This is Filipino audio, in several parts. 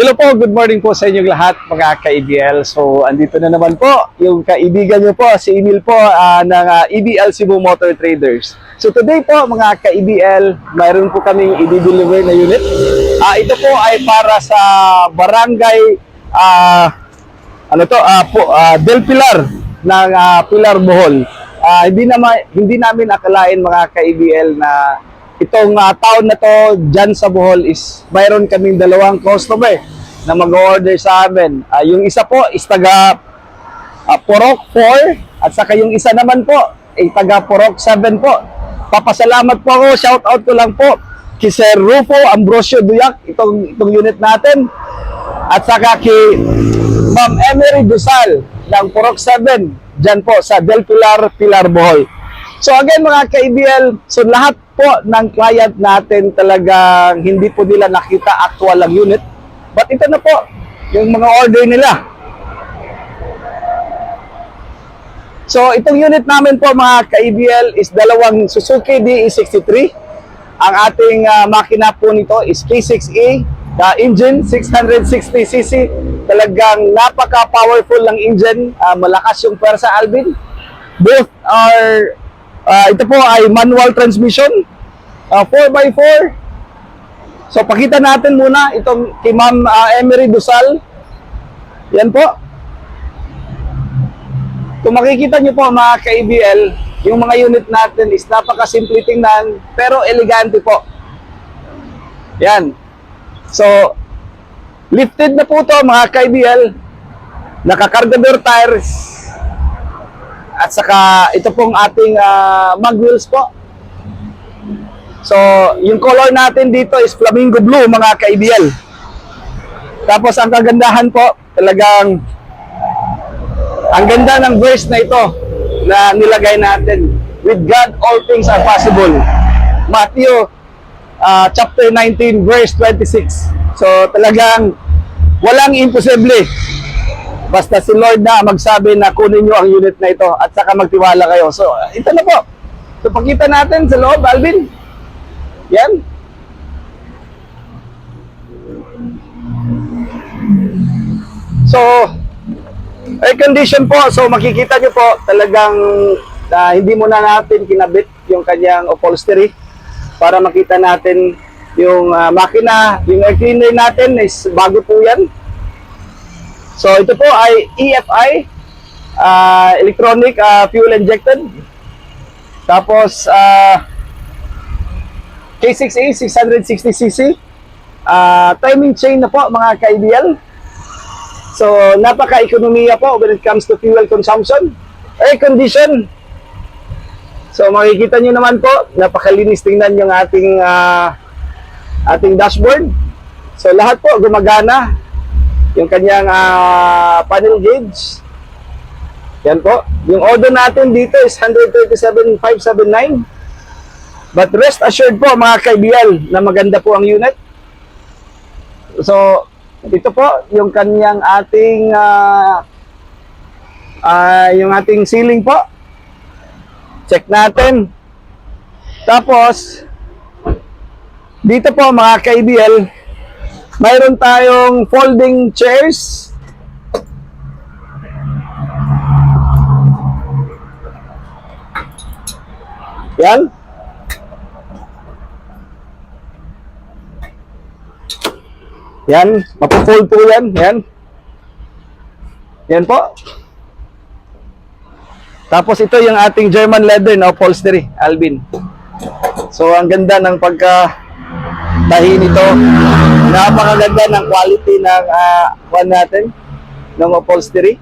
Hello po, good morning po sa inyong lahat mga ka-EBL. So, andito na naman po yung kaibigan nyo po, si Emil po ng EBL Cebu Motor Traders. So, today po mga ka-EBL, mayroon po kaming i-deliver na unit. Ito po ay para sa barangay Del Pilar ng Pilar, Bohol. Hindi namin akalain mga ka-EBL na itong taon na to dyan sa Bohol is mayroon kaming dalawang customer na mag-order sa amin. Yung isa po is taga Purok 4 at saka yung isa naman po ay taga Purok 7 po. Papasalamat po ako, shout out ko lang po kay Sir Rufo Ambrosio Duyac, itong unit natin, at saka kay Ma'am Emery Dusal ng Purok 7 dyan po sa Del Pilar, Pilar, Bohol. So again mga ka-EBL, so lahat po ng client natin talagang hindi po nila nakita actual ang unit. But ito na po, yung mga order nila. So itong unit namin po mga ka-EBL is dalawang Suzuki DE63. Ang ating makina po nito is K6A, engine 660cc. Talagang napaka-powerful ng engine, malakas yung pwersa, Alvin. Both are ito po ay manual transmission, 4x4. So pakita natin muna itong kay Ma'am Emery Dusal. Yan po. Kung makikita nyo po mga ka-EBL, yung mga unit natin is napakasimple tingnan pero elegante po. Yan. So lifted na po to mga ka-EBL. Naka-cargador tires. At saka ito pong ating mag wheels po. So, yung color natin dito is flamingo blue mga ka-EBL. Tapos ang kagandahan po, talagang ang ganda ng verse na ito na nilagay natin. With God, all things are possible. Matthew chapter 19 verse 26. So, talagang walang imposible. Basta si Lord na magsabi na kunin nyo ang unit na ito at saka magtiwala kayo. So, ito na po. So, pakita natin sa loob, Alvin. Yan. So, air condition po. So, makikita nyo po talagang hindi muna natin kinabit yung kanyang upholstery para makita natin yung makina. Yung air cleaner natin is bago po yan. So ito po ay EFI, electronic fuel injected. Tapos K6A 660cc. Timing chain na po mga ka-EBL. So napaka-ekonomiya po when it comes to fuel consumption. Air condition. So makikita nyo naman po, napakalinis tingnan yung ating dashboard. So lahat po gumagana. Yung kanyang panel gauge. Yan po. Yung order natin dito is 137,579. But rest assured po mga ka-EBL na maganda po ang unit. So, ito po yung kanyang ating yung ating ceiling po. Check natin. Tapos, dito po mga ka-EBL, mayroon tayong folding chairs. Yan. Yan, mapo-fold po yan. Yan. Yan po. Tapos ito yung ating German leather na upholstery, Alvin. So ang ganda ng tahi nito. Napakaganda ng quality ng natin, ng upholstery.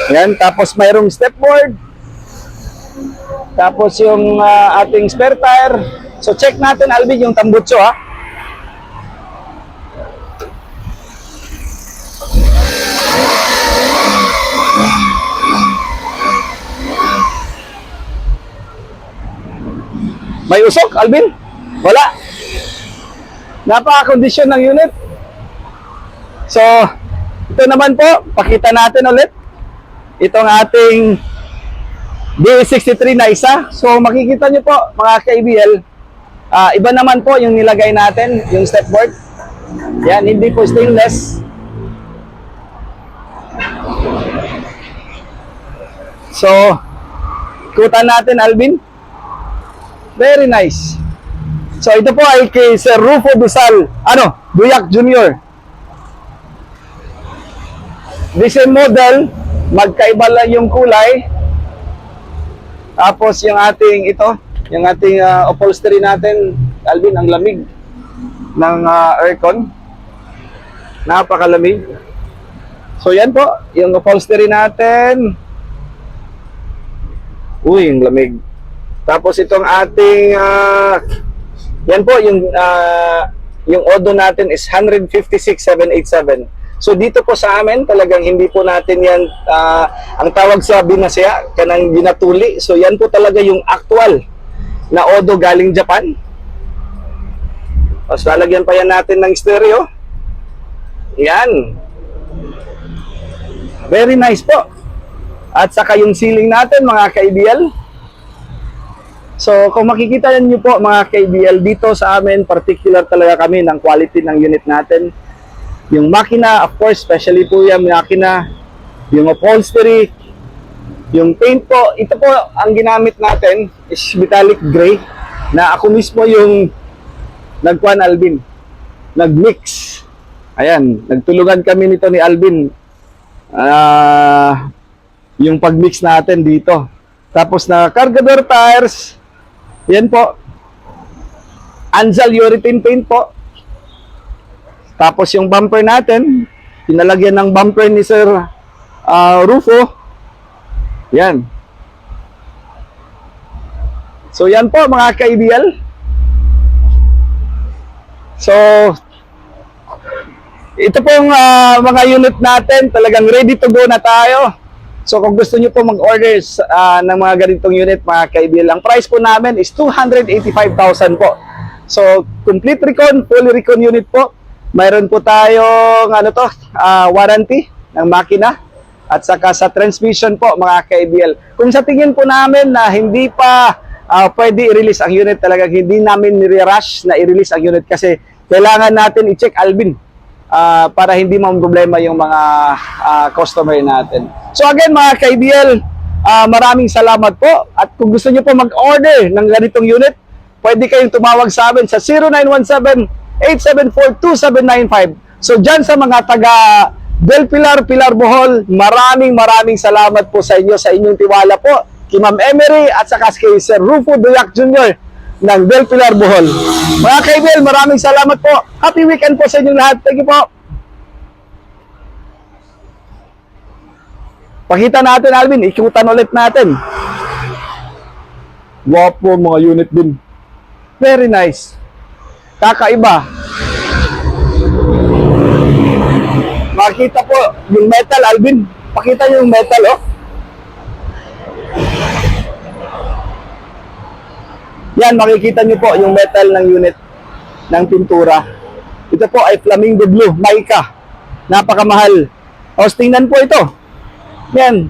Yan, tapos mayroong stepboard. Tapos yung ating spare tire. So check natin Alvin yung tambutso ha. May usok Alvin? Wala. Napaka-kondisyon ng unit. So, ito naman po, pakita natin ulit. Itong ating DE63 na isa. So, makikita nyo po, mga ka-EBL, iba naman po yung nilagay natin, yung stepboard. Yan, hindi po stainless. So, ikutan natin, Alvin. Very nice. So, ito po ay kay Sir Rufo Dusal, Duyak Jr. The same model, magkaiba lang yung kulay. Tapos yung ating upholstery natin, Alvin, ang lamig ng aircon. Napakalamig. So yan po, yung upholstery natin. Uy, ang lamig. Tapos itong ating yan po yung odo natin is 156,787. So dito po sa amin talagang hindi po natin yan ang tawag sa binasya kanang ginatuli. So yan po talaga yung actual na odo galing Japan. Tapos lalagyan pa yan natin ng stereo. Yan. Very nice po. At saka yung ceiling natin mga ka-IBL. So kung makikita niyo po mga ka-IBL dito sa amin, particular talaga kami ng quality ng unit natin. Yung makina, of course, especially po yung makina, yung upholstery, yung paint po, ito po ang ginamit natin is metallic gray na ako mismo yung nagkuhan Alvin, nagmix. Ayan, nagtulungan kami nito ni Alvin. Yung pagmix natin dito. Tapos na cargador tires, yan po. Anzal urethane paint po. Tapos yung bumper natin, pinalagyan ng bumper ni Sir Rufo. Yan. So yan po mga ka-IBL. So ito pong mga unit natin, talagang ready to go na tayo. So kung gusto niyo po mag-order ng mga ganitong unit mga ka-IBL, ang price po namin is 285,000 po. So complete recon, fully recon unit po. Mayroon po tayong warranty ng makina at saka sa transmission po mga ka-IBL. Kung sa tingin po namin na hindi pa pwede i-release ang unit, talagang hindi namin nire-rush na i-release ang unit kasi kailangan natin i-check Alvin para hindi problema yung mga customer natin. So again mga ka-IBL, maraming salamat po at kung gusto niyo po mag-order ng ganitong unit, pwede kayong tumawag sa amin sa 0917-874-2795. So dyan sa mga taga Del Pilar, Pilar Bohol, maraming salamat po sa inyo, sa inyong tiwala po kay Ma'am Emery at saka kay Sir Rufo Duyak Jr. ng Del Pilar Bohol. Mga ka-IBL, maraming salamat po. Happy weekend po sa inyong lahat. Thank you po. Pakita natin Alvin, ikutan ulit natin. Wapo mga unit din. Very nice. Kakaiba. Makita po yung metal, Alvin. Pakita nyo yung metal, oh. Yan, makikita nyo po yung metal ng unit ng pintura. Ito po ay Flamingo Blue, mica. Napakamahal. O, tingnan po ito. Yan,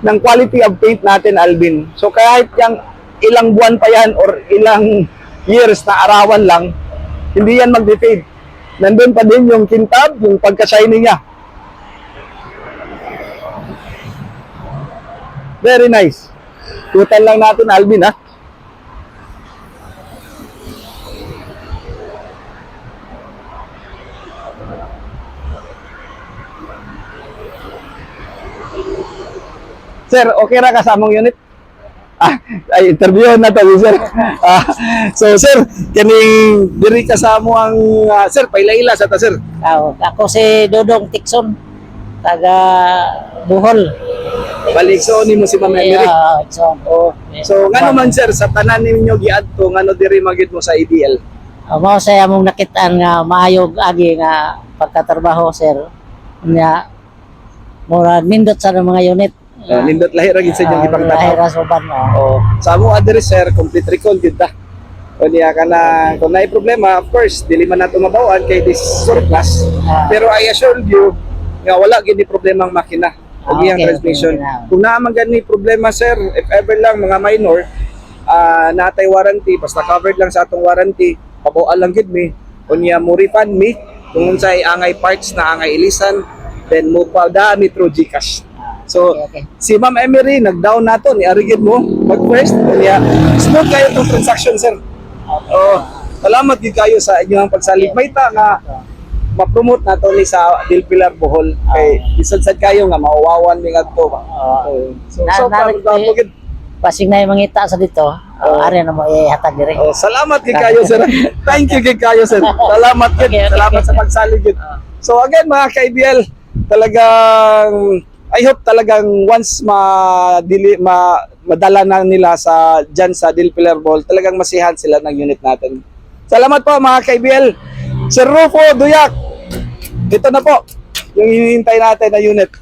ng quality of paint natin, Alvin. So, kahit yung ilang buwan pa yan or ilang years na arawan lang, hindi yan mag-fade. Nandun pa din yung kintab, yung pagka-shiny niya. Very nice. Tutan lang natin, Alvin, ha? Sir, okay ra kasamong unit? Ay interview na to, sir. So sir, kaning diri kasamo ang sir pailaila sa ta sir. Ako si Dodong Tikson, taga Bohol. Balik so ni mo si Ma'am Emery. Oh. So ngano man sir sa tanan ninyo giadto ngano diri magid mo sa IDL? Mao say among nakitaan nga maayog agi nga pagkatrabaho sir. Nya mura nindot sa mga unit. Nindot lahir ra gid sa inyong ibang lahir ra suban mo. Oh, sa amo address sir, complete recall gid ta. O niya ka na kung naay problema, of course, dili man nato mabawan kay this surplus. Pero I assure you nga wala gid ni problema ang makina. O iyang transmission. Kung naa man gani problema sir, if ever lang mga minor, natay warranty, basta covered lang sa atong warranty, pabual lang gid mi. O niya mo refund me kung unsay angay parts na angay ilisan, then mo pa dami through GCash. So, Okay. si Ma'am Emery, nag-down na to, ni Arigid mo, mag-first, niya, smooth kayo itong transaction, sir. Oh, salamat din kayo sa inyong pagsalig. May ta nga, ma-promote na to ni sa Dilpilar Bohol. Kay, isad-sad kayo nga, mauwawan ni nga to. So, pagkakagid. Pasig na yung mangita sa dito, ari na mo ihatag dire. Oh, salamat kay kayo, sir. Thank you kay kayo, sir. Salamat kid. Okay. Salamat sa pagsalig kid. So again, mga ka-IBL, talagang I hope talagang once madala na nila sa dyan sa Dilpilar Bohol, talagang masihan sila ng unit natin. Salamat po mga ka-IBL. Sir Rufo Duyak, ito na po yung hinihintay natin na unit.